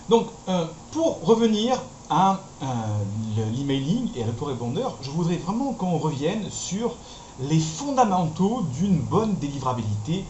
Donc, pour revenir à l'emailing et à l'autorépondeur, je voudrais vraiment qu'on revienne sur les fondamentaux d'une bonne délivrabilité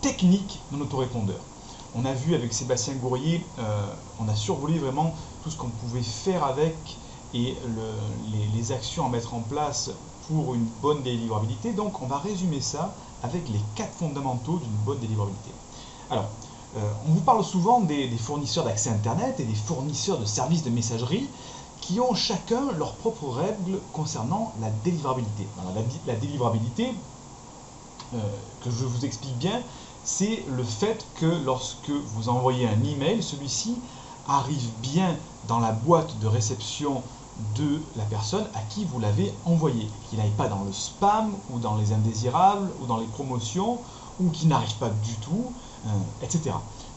technique d'un autorépondeur. On a vu avec Sébastien Gourrier, on a survolé vraiment tout ce qu'on pouvait faire avec et les actions à mettre en place pour une bonne délivrabilité. Donc on va résumer ça avec les 4 fondamentaux d'une bonne délivrabilité. Alors, on vous parle souvent des fournisseurs d'accès Internet et des fournisseurs de services de messagerie qui ont chacun leurs propres règles concernant la délivrabilité. Alors, la délivrabilité, que je vous explique bien, c'est le fait que lorsque vous envoyez un email, celui-ci arrive bien dans la boîte de réception de la personne à qui vous l'avez envoyé, qu'il n'aille pas dans le spam ou dans les indésirables ou dans les promotions ou qu'il n'arrive pas du tout, etc.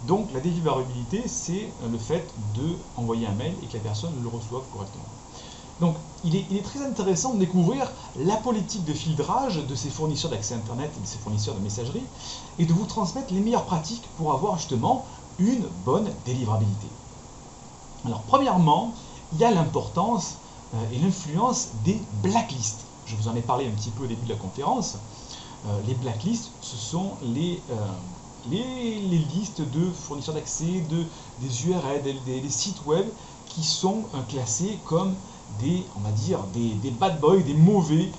Donc la délivrabilité, c'est le fait d'envoyer un mail et que la personne le reçoive correctement. Donc il est très intéressant de découvrir la politique de filtrage de ces fournisseurs d'accès Internet et de ces fournisseurs de messagerie et de vous transmettre les meilleures pratiques pour avoir justement une bonne délivrabilité. Alors premièrement, il y a l'importance et l'influence des blacklists. Je vous en ai parlé un petit peu au début de la conférence. Les blacklists, ce sont les listes de fournisseurs d'accès, des URL, des sites web qui sont classés comme on va dire, des bad boys, des mauvais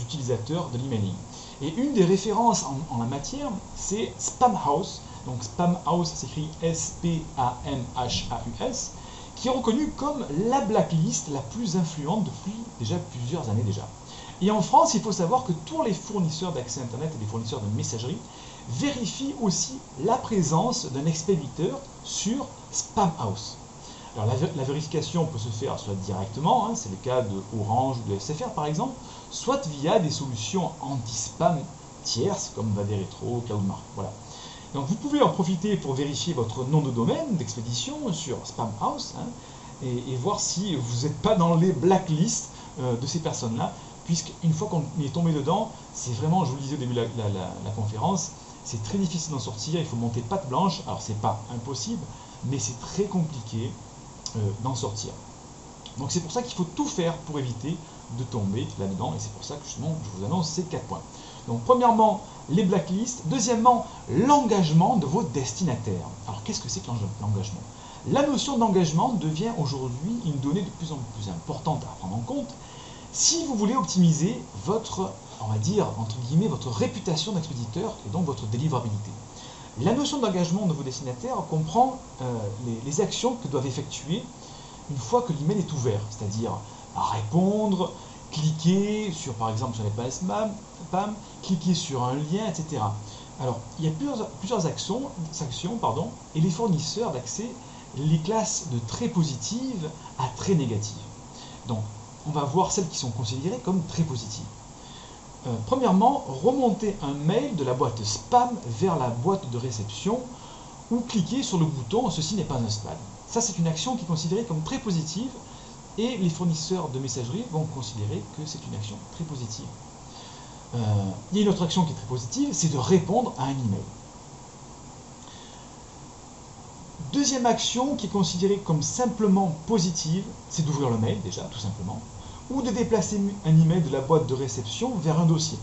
utilisateurs de l'emailing. Et une des références en la matière, c'est Spamhaus. Donc Spamhaus s'écrit S-P-A-M-H-A-U-S, qui est reconnu comme la blacklist la plus influente depuis déjà plusieurs années déjà. Et en France, il faut savoir que tous les fournisseurs d'accès Internet et les fournisseurs de messagerie vérifient aussi la présence d'un expéditeur sur Spamhaus. Alors la vérification peut se faire soit directement, c'est le cas de Orange ou de SFR par exemple, soit via des solutions anti-spam tierces comme Vaderetro, Cloudmark. Voilà. Donc vous pouvez en profiter pour vérifier votre nom de domaine d'expédition sur Spamhaus et voir si vous n'êtes pas dans les blacklists de ces personnes-là, puisqu'une fois qu'on est tombé dedans, c'est vraiment, je vous le disais au début de la conférence, c'est très difficile d'en sortir, il faut monter patte blanche. Alors c'est pas impossible, mais c'est très compliqué d'en sortir. Donc c'est pour ça qu'il faut tout faire pour éviter de tomber là-dedans, et c'est pour ça que justement je vous annonce ces 4 points. Donc premièrement, les blacklists. Deuxièmement, l'engagement de vos destinataires. Alors qu'est-ce que c'est que l'engagement? La notion d'engagement devient aujourd'hui une donnée de plus en plus importante à prendre en compte si vous voulez optimiser votre, on va dire, entre guillemets, votre réputation d'expéditeur et donc votre délivrabilité. La notion d'engagement de vos destinataires comprend les actions que doivent effectuer une fois que l'email est ouvert, c'est-à-dire répondre, cliquer sur, par exemple, sur les pages spam, cliquer sur un lien, etc. Alors, il y a plusieurs actions, et les fournisseurs d'accès les classent de très positives à très négatives. Donc, on va voir celles qui sont considérées comme très positives. Premièrement, remonter un mail de la boîte spam vers la boîte de réception ou cliquer sur le bouton « Ceci n'est pas un spam ». Ça, c'est une action qui est considérée comme très positive et les fournisseurs de messagerie vont considérer que c'est une action très positive. Il y a une autre action qui est très positive, c'est de répondre à un email. Deuxième action qui est considérée comme simplement positive, c'est d'ouvrir le mail déjà, tout simplement, ou de déplacer un email de la boîte de réception vers un dossier,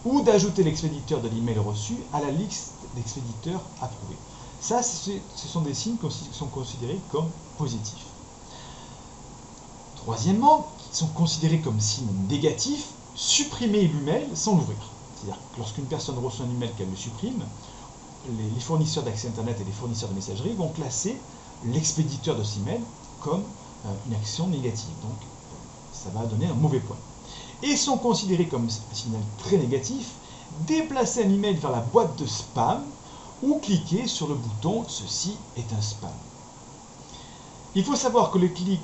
ou d'ajouter l'expéditeur de l'email reçu à la liste d'expéditeurs approuvés. Ça, ce sont des signes qui sont considérés comme positifs. Troisièmement, qui sont considérés comme signes négatifs, supprimer l'email sans l'ouvrir. C'est-à-dire que lorsqu'une personne reçoit un email qu'elle le supprime, les fournisseurs d'accès Internet et les fournisseurs de messagerie vont classer l'expéditeur de cet email comme une action négative. Donc, ça va donner un mauvais point. Et sont considérés comme un signal très négatif, déplacer un email vers la boîte de spam ou cliquer sur le bouton « Ceci est un spam ». Il faut savoir que le clic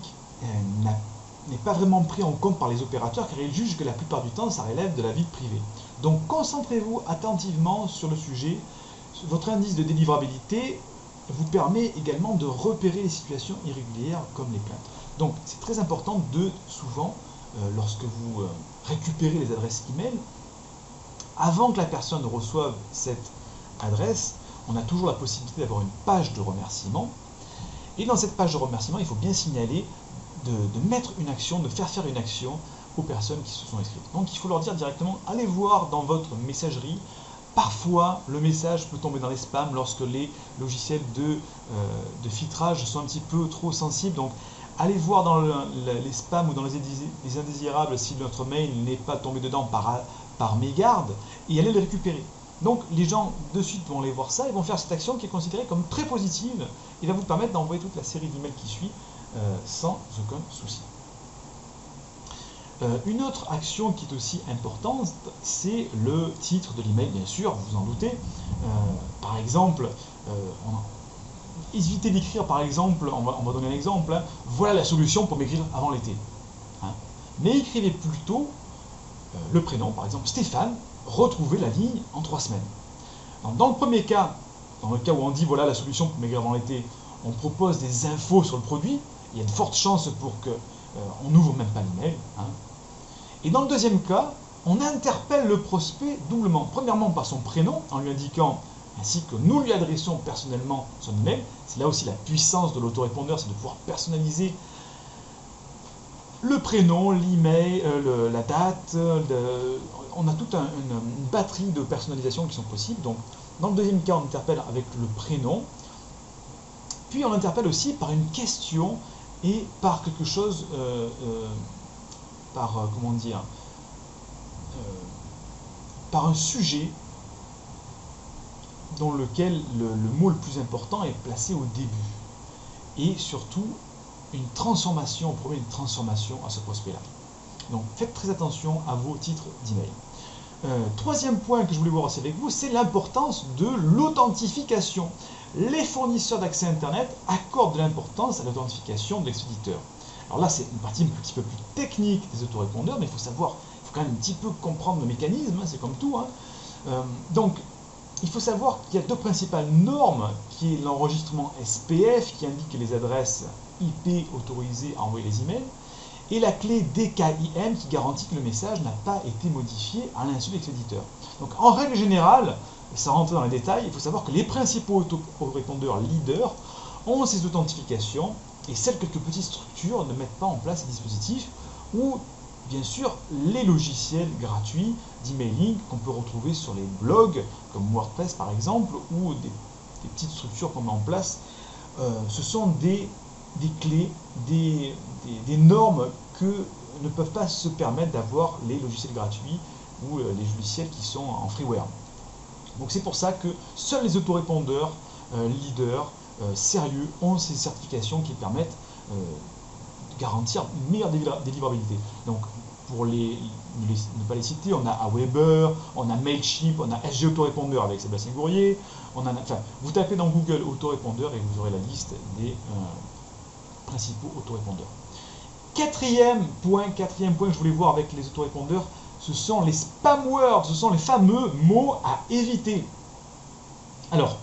n'est pas vraiment pris en compte par les opérateurs car ils jugent que la plupart du temps ça relève de la vie privée. Donc concentrez-vous attentivement sur le sujet. Votre indice de délivrabilité vous permet également de repérer les situations irrégulières comme les plaintes. Donc c'est très important de souvent, lorsque vous récupérez les adresses email, avant que la personne reçoive cette adresse, on a toujours la possibilité d'avoir une page de remerciement. Et dans cette page de remerciement, il faut bien signaler de mettre une action, de faire une action aux personnes qui se sont inscrites. Donc il faut leur dire directement, allez voir dans votre messagerie. Parfois, le message peut tomber dans les spams lorsque les logiciels de filtrage sont un petit peu trop sensibles. Donc, allez voir dans les spams ou dans les indésirables si notre mail n'est pas tombé dedans par mégarde et allez le récupérer. Donc, les gens de suite vont aller voir ça et vont faire cette action qui est considérée comme très positive et va vous permettre d'envoyer toute la série d'emails qui suit sans aucun souci. Une autre action qui est aussi importante, c'est le titre de l'email, bien sûr, vous vous en doutez. Par exemple, évitez d'écrire, par exemple, on va donner un exemple, hein, voilà la solution pour maigrir avant l'été. Hein. Mais écrivez plutôt le prénom, par exemple, Stéphane, retrouvez la ligne en 3 semaines. Donc, dans le premier cas, dans le cas où on dit voilà la solution pour maigrir avant l'été, on propose des infos sur le produit, il y a de fortes chances pour qu'on n'ouvre même pas l'email. Hein. Et dans le deuxième cas, on interpelle le prospect doublement. Premièrement par son prénom, en lui indiquant, ainsi que nous lui adressons personnellement son email. C'est là aussi la puissance de l'autorépondeur, c'est de pouvoir personnaliser le prénom, l'email, la date. On a toute une batterie de personnalisation qui sont possibles. Donc, dans le deuxième cas, on interpelle avec le prénom. Puis on interpelle aussi par une question et par quelque chose... comment dire, par un sujet dans lequel le mot le plus important est placé au début. Et surtout, une transformation, on promet une transformation à ce prospect-là. Donc faites très attention à vos titres d'email. Troisième point que je voulais voir aussi avec vous, c'est l'importance de l'authentification. Les fournisseurs d'accès Internet accordent de l'importance à l'authentification de l'expéditeur. Alors là, c'est une partie un petit peu plus technique des autorépondeurs, mais il faut savoir, il faut quand même un petit peu comprendre le mécanisme, hein, c'est comme tout. Hein. Donc, il faut savoir qu'il y a deux principales normes, qui est l'enregistrement SPF, qui indique les adresses IP autorisées à envoyer les emails, et la clé DKIM, qui garantit que le message n'a pas été modifié à l'insu de l'expéditeur. Donc, en règle générale, sans rentrer dans les détails, il faut savoir que les principaux autorépondeurs leaders ont ces authentifications, et seules quelques petites structures ne mettent pas en place ces dispositifs, ou bien sûr les logiciels gratuits d'emailing qu'on peut retrouver sur les blogs, comme WordPress par exemple, ou des petites structures qu'on met en place. Ce sont des clés, des normes que ne peuvent pas se permettre d'avoir les logiciels gratuits ou les logiciels qui sont en freeware. Donc c'est pour ça que seuls les autorépondeurs leaders sérieux ont ces certifications qui permettent de garantir une meilleure délivrabilité. Donc, pour ne pas les citer, on a Aweber, on a Mailchimp, on a SG Autorépondeur avec Sébastien Gourrier. Vous tapez dans Google autorépondeur et vous aurez la liste des principaux autorépondeurs. Quatrième point que je voulais voir avec les autorépondeurs, ce sont les spam words, ce sont les fameux mots à éviter. Alors,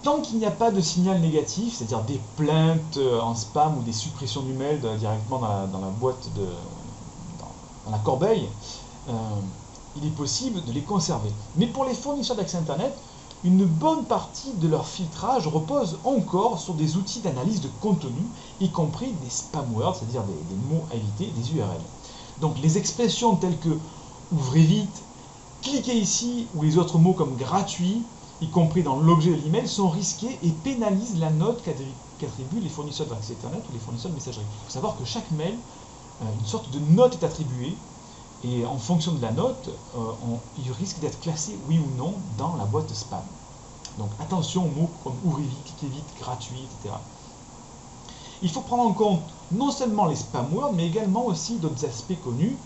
tant qu'il n'y a pas de signal négatif, c'est-à-dire des plaintes en spam ou des suppressions du mail directement dans la boîte, dans la corbeille, il est possible de les conserver. Mais pour les fournisseurs d'accès Internet, une bonne partie de leur filtrage repose encore sur des outils d'analyse de contenu, y compris des spam words, c'est-à-dire des mots à éviter, des URL. Donc les expressions telles que « ouvrez vite »,« cliquez ici » ou les autres mots comme « gratuit », y compris dans l'objet de l'email, sont risqués et pénalisent la note qu'attribuent les fournisseurs d'accès Internet ou les fournisseurs de messagerie. Il faut savoir que chaque mail, une sorte de note est attribuée, et en fonction de la note, il risque d'être classé oui ou non dans la boîte spam. Donc attention aux mots comme ouvrez vite, cliquez vite, gratuit, etc. Il faut prendre en compte non seulement les spam words, mais également aussi d'autres aspects connus,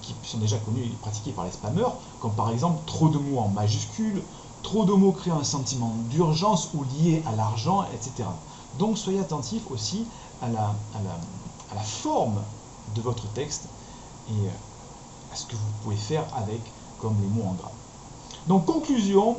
qui sont déjà connus et pratiqués par les spammers, comme par exemple trop de mots en majuscules, trop de mots créent un sentiment d'urgence ou liés à l'argent, etc. Donc soyez attentifs aussi à la forme de votre texte et à ce que vous pouvez faire avec comme les mots en gras. Donc conclusion,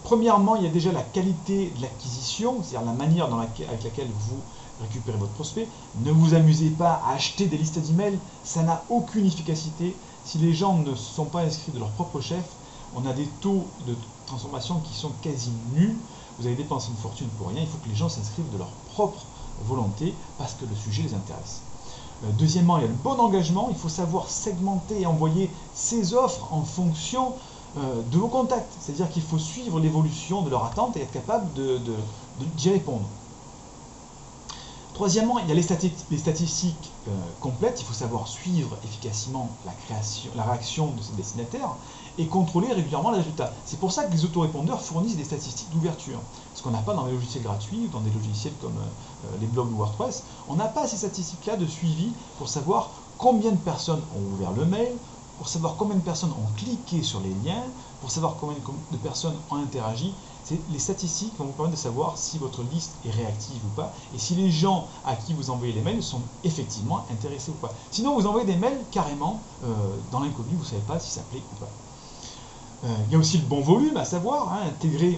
premièrement, il y a déjà la qualité de l'acquisition, c'est-à-dire la manière avec laquelle vous récupérez votre prospect. Ne vous amusez pas à acheter des listes d'emails, ça n'a aucune efficacité. Si les gens ne sont pas inscrits de leur propre chef, On a des taux de transformation qui sont quasi nuls. Vous allez dépenser une fortune pour rien. Il faut que les gens s'inscrivent de leur propre volonté parce que le sujet les intéresse. Deuxièmement, il y a le bon engagement. Il faut savoir segmenter et envoyer ses offres en fonction de vos contacts. C'est-à-dire qu'il faut suivre l'évolution de leur attente et être capable d'y répondre. Troisièmement, il y a les statistiques complètes. Il faut savoir suivre efficacement la réaction de ses destinataires et contrôler régulièrement les résultats. C'est pour ça que les autorépondeurs fournissent des statistiques d'ouverture. Ce qu'on n'a pas dans les logiciels gratuits, dans des logiciels comme les blogs ou WordPress. On n'a pas ces statistiques-là de suivi pour savoir combien de personnes ont ouvert le mail, pour savoir combien de personnes ont cliqué sur les liens, pour savoir combien de personnes ont interagi. Les statistiques vont vous permettre de savoir si votre liste est réactive ou pas, et si les gens à qui vous envoyez les mails sont effectivement intéressés ou pas. Sinon, vous envoyez des mails carrément dans l'inconnu, vous ne savez pas si ça plaît ou pas. Il y a aussi le bon volume, à savoir, intégrer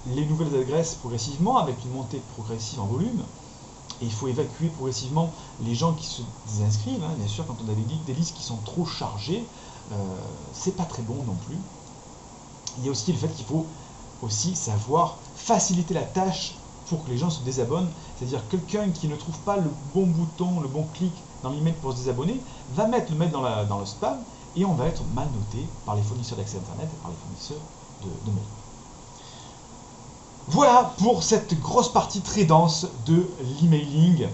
les nouvelles adresses progressivement avec une montée progressive en volume. Et il faut évacuer progressivement les gens qui se désinscrivent. Bien sûr, quand on a des listes qui sont trop chargées, c'est pas très bon non plus. Il y a aussi le fait qu'il faut aussi savoir faciliter la tâche pour que les gens se désabonnent. C'est-à-dire quelqu'un qui ne trouve pas le bon bouton, le bon clic dans l'email pour se désabonner, va mettre le mail dans le spam et on va être mal noté par les fournisseurs d'accès Internet et par les fournisseurs de mail. Voilà pour cette grosse partie très dense de l'emailing.